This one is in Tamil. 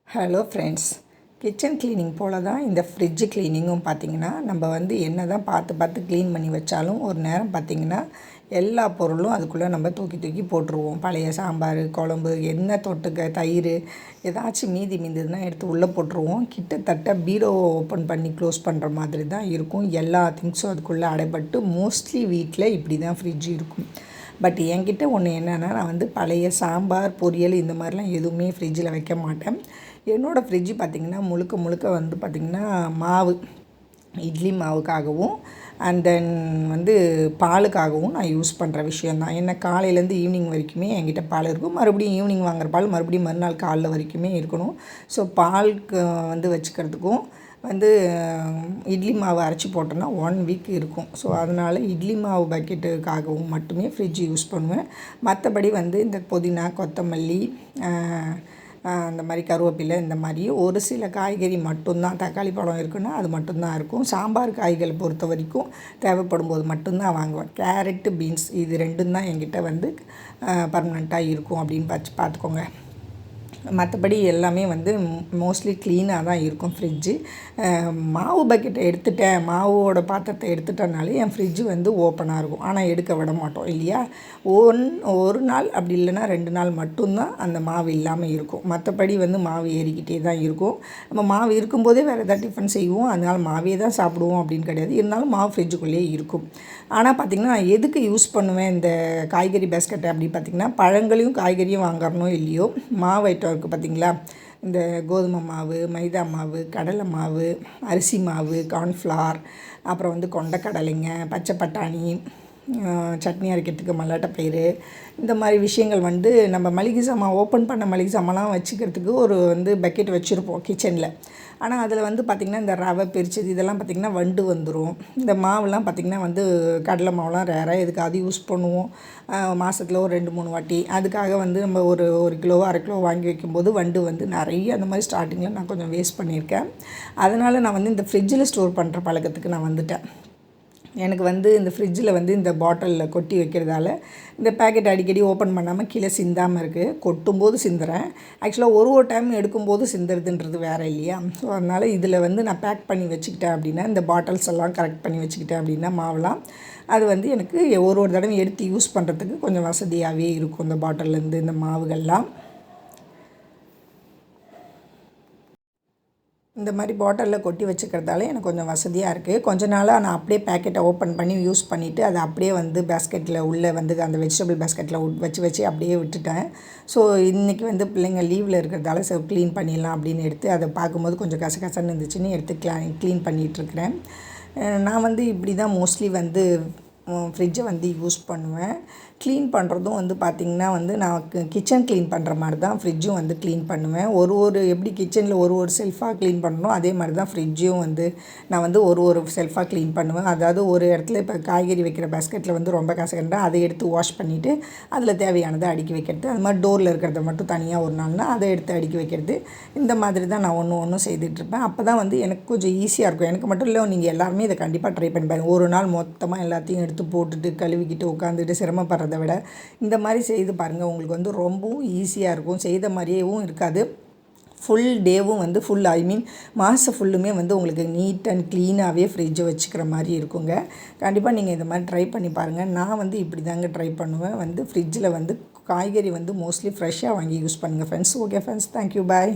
ஹலோ ஃப்ரெண்ட்ஸ், கிச்சன் க்ளீனிங் போல் தான் இந்த ஃப்ரிட்ஜ் க்ளீனிங்கும் பார்த்திங்கன்னா, நம்ம என்ன தான் பார்த்து க்ளீன் பண்ணி வச்சாலும் ஒரு நேரம் பார்த்திங்கன்னா எல்லா பொருளும் அதுக்குள்ளே நம்ம தூக்கி போட்டுருவோம். பழைய சாம்பார், குழம்பு, என்ன தொட்டுக்க, தயிர் ஏதாச்சும் மீந்ததுன்னா எடுத்து உள்ளே போட்டுருவோம். கிட்டத்தட்ட பீரோவை ஓப்பன் பண்ணி க்ளோஸ் பண்ணுற மாதிரி தான் இருக்கும். எல்லா திங்ஸும் அதுக்குள்ளே அடைபட்டு மோஸ்ட்லி வீட்டில் இப்படி தான் ஃப்ரிட்ஜ் இருக்கும். பட் என்கிட்ட ஒன்று என்னென்னா, நான் பழைய சாம்பார், பொரியல் இந்த மாதிரிலாம் எதுவுமே ஃப்ரிட்ஜில் வைக்க மாட்டேன். என்னோடய ஃப்ரிட்ஜு பார்த்திங்கன்னா முழுக்க பார்த்திங்கன்னா மாவு, இட்லி மாவுக்காகவும் அண்ட் தென் பாலுக்காகவும் நான் யூஸ் பண்ணுற விஷயந்தான். ஏன்னா காலையிலேருந்து ஈவினிங் வரைக்குமே என்கிட்ட பால் இருக்கும். மறுபடியும் ஈவினிங் வாங்குகிற பால் மறுபடியும் மறுநாள் காலைல வரைக்குமே இருக்கணும். ஸோ பாலுக்கு வச்சுக்கிறதுக்கும் இட்லி மாவு அரைச்சி போட்டோன்னா 1 வீக் இருக்கும். ஸோ அதனால் இட்லி மாவு பக்கெட்டுக்காகவும் மட்டுமே ஃப்ரிட்ஜ் யூஸ் பண்ணுவேன். மற்றபடி இந்த புதினா, கொத்தமல்லி, அந்த மாதிரி கருவேப்பிலை, இந்த மாதிரி ஒரு சில காய்கறி மட்டும்தான், தக்காளி பழம் இருக்குன்னா அது மட்டும்தான் இருக்கும். சாம்பார் காய்களை பொறுத்த வரைக்கும் தேவைப்படும் போது மட்டும்தான் வாங்குவேன். கேரட்டு, பீன்ஸ் இது 2 தான் என்கிட்ட பர்மனெண்ட்டாக இருக்கும் அப்படின்னு பார்த்துக்கோங்க. மற்றபடி எல்லாமே மோஸ்ட்லி க்ளீனாக தான் இருக்கும் ஃப்ரிட்ஜு. மாவு பக்கெட்டை எடுத்துட்டேன், மாவோட பாத்திரத்தை எடுத்துட்டனாலே என் ஃப்ரிட்ஜு ஓப்பனாக இருக்கும். ஆனால் எடுக்க விட மாட்டோம் இல்லையா. ஒரு நாள் அப்படி இல்லைன்னா 2 நாள் மட்டும்தான் அந்த மாவு இல்லாமல் இருக்கும். மற்றபடி மாவு ஏறிக்கிட்டே தான் இருக்கும். நம்ம மாவு இருக்கும்போதே வேறு எதாவது டிஃபன் செய்வோம், அதனால் மாவே தான் சாப்பிடுவோம் அப்படின்னு கிடையாது. இருந்தாலும் மாவு ஃப்ரிட்ஜுக்குள்ளேயே இருக்கும். ஆனால் பார்த்திங்கன்னா நான் எதுக்கு யூஸ் பண்ணுவேன் இந்த காய்கறி பேஸ்கெட்டை அப்படின்னு பார்த்திங்கன்னா, பழங்களையும் காய்கறியும் வாங்குறனோ இல்லையோ, மாவு ஐட்டம் இருக்குது பார்த்திங்களா, இந்த கோதுமை மாவு, மைதா மாவு, கடலை மாவு, அரிசி மாவு, கார்ன்ஃப்ளார், அப்புறம் கொண்டக்கடலைங்க, பச்சை பட்டாணி, சட்னி அரைக்கிறதுக்கு மல்லாட்டப்பயிறு, இந்த மாதிரி விஷயங்கள் நம்ம மளிகை சாமான் ஓப்பன் பண்ண மளிகை சாமான்லாம் வச்சுக்கிறதுக்கு ஒரு பக்கெட் வச்சுருப்போம் கிச்சனில். ஆனால் அதில் பார்த்திங்கன்னா இந்த ரவை பிரிச்சது இதெல்லாம் பார்த்திங்கன்னா வந்துடும். இந்த மாவுலாம் பார்த்திங்கன்னா கடலை மாவுலாம் ரேராக எதுக்காவது யூஸ் பண்ணுவோம். மாதத்தில் ஒரு 2-3 வாட்டி. அதுக்காக நம்ம ஒரு கிலோ 1/2 கிலோ வாங்கி வைக்கும்போது நிறைய அந்த மாதிரி ஸ்டார்டிங்கில் நான் கொஞ்சம் வேஸ்ட் பண்ணியிருக்கேன். அதனால் நான் இந்த ஃப்ரிட்ஜில் ஸ்டோர் பண்ணுற பழக்கத்துக்கு நான் வந்துட்டேன். எனக்கு இந்த ஃப்ரிட்ஜில் இந்த பாட்டிலில் கொட்டி வைக்கிறதால இந்த பேக்கெட் அடிக்கடி ஓப்பன் பண்ணாமல் கீழே சிந்தாமல் இருக்குது. கொட்டும்போது சிந்துறேன். ஆக்சுவலாக ஒரு டைம் எடுக்கும்போது சிந்துறதுன்றது வேறு இல்லையா. ஸோ அதனால் இதில் நான் பேக் பண்ணி வச்சுக்கிட்டேன் அப்படின்னா, இந்த பாட்டில்ஸ் எல்லாம் கரெக்ட் பண்ணி வச்சுக்கிட்டேன் அப்படின்னா மாவெலாம் அது எனக்கு ஒரு தடவை எடுத்து யூஸ் பண்ணுறதுக்கு கொஞ்சம் வசதியாகவே இருக்கும். இந்த பாட்டிலேருந்து இந்த மாவுகள்லாம் இந்த மாதிரி பாட்டிலில் கொட்டி வச்சுக்கிறதால எனக்கு கொஞ்சம் வசதியாக இருக்குது. கொஞ்ச நாளாக நான் அப்படியே பேக்கெட்டை ஓப்பன் பண்ணி யூஸ் பண்ணிவிட்டு அதை அப்படியே பேஸ்கெட்டில் உள்ளே அந்த வெஜிடபிள் பேஸ்கெட்டில் வச்சு அப்படியே விட்டுட்டேன். ஸோ இன்றைக்கி பிள்ளைங்க லீவில் இருக்கிறதால க்ளீன் பண்ணிடலாம் அப்படின்னு எடுத்து அதை பார்க்கும்போது கொஞ்சம் கசகசன்னு இருந்துச்சுன்னு எடுத்து க்ளீன் பண்ணிகிட்ருக்கிறேன். நான் இப்படி தான் மோஸ்ட்லி ஃப்ரிட்ஜை யூஸ் பண்ணுவேன். க்ளீன் பண்ணுறதும் பார்த்திங்கன்னா நான் கிச்சன் க்ளீன் பண்ணுற மாதிரி தான் ஃப்ரிட்ஜும் க்ளீன் பண்ணுவேன். ஒரு எப்படி கிச்சனில் ஒரு செல்ஃபாக க்ளீன் பண்ணணும், அதே மாதிரி தான் ஃப்ரிட்ஜும் நான் ஒரு செல்ஃபாக க்ளீன் பண்ணுவேன். அதாவது ஒரு இடத்துல இப்போ காய்கறி வைக்கிற பேஸ்கெட்டில் ரொம்ப கசகண்டா அதை எடுத்து வாஷ் பண்ணிவிட்டு அதில் தேவையானதை அடுக்கி வைக்கிறது. அது மாதிரி டோரில் இருக்கிறத மட்டும் தனியாக ஒரு நாள்னால் அதை எடுத்து அடுக்கி வைக்கிறது. இந்த மாதிரி தான் நான் ஒன்று செய்துட்ருப்பேன். அப்போ தான் எனக்கு கொஞ்சம் ஈஸியாக இருக்கும். எனக்கு மட்டும் இல்லை, நீங்கள் எல்லாருமே இதை கண்டிப்பாக ட்ரை பண்ணி பாருங்கள். ஒரு நாள் மொத்தமாக எல்லாத்தையும் எடுத்து போட்டுட்டு கழுவிக்கிட்டு உட்காந்துட்டு சிரமப்படுறத விட இந்த மாதிரி செய்து பாருங்கள். உங்களுக்கு ரொம்பவும் ஈஸியாக இருக்கும். செய்த மாதிரியேவும் இருக்காது. ஃபுல் டேவும் ஃபுல் மாதம் ஃபுல்லுமே உங்களுக்கு நீட் அண்ட் க்ளீனாகவே ஃப்ரிட்ஜை வச்சுக்கிற மாதிரி இருக்குங்க. கண்டிப்பாக நீங்கள் இந்த மாதிரி ட்ரை பண்ணி பாருங்கள். நான் இப்படி தாங்க ட்ரை பண்ணுவேன். ஃப்ரிட்ஜில் காய்கறி மோஸ்ட்லி ஃப்ரெஷ்ஷாக வாங்கி யூஸ் பண்ணுங்கள் ஃப்ரெண்ட்ஸ். ஓகே ஃப்ரெண்ட்ஸ், தேங்க்யூ, பாய்.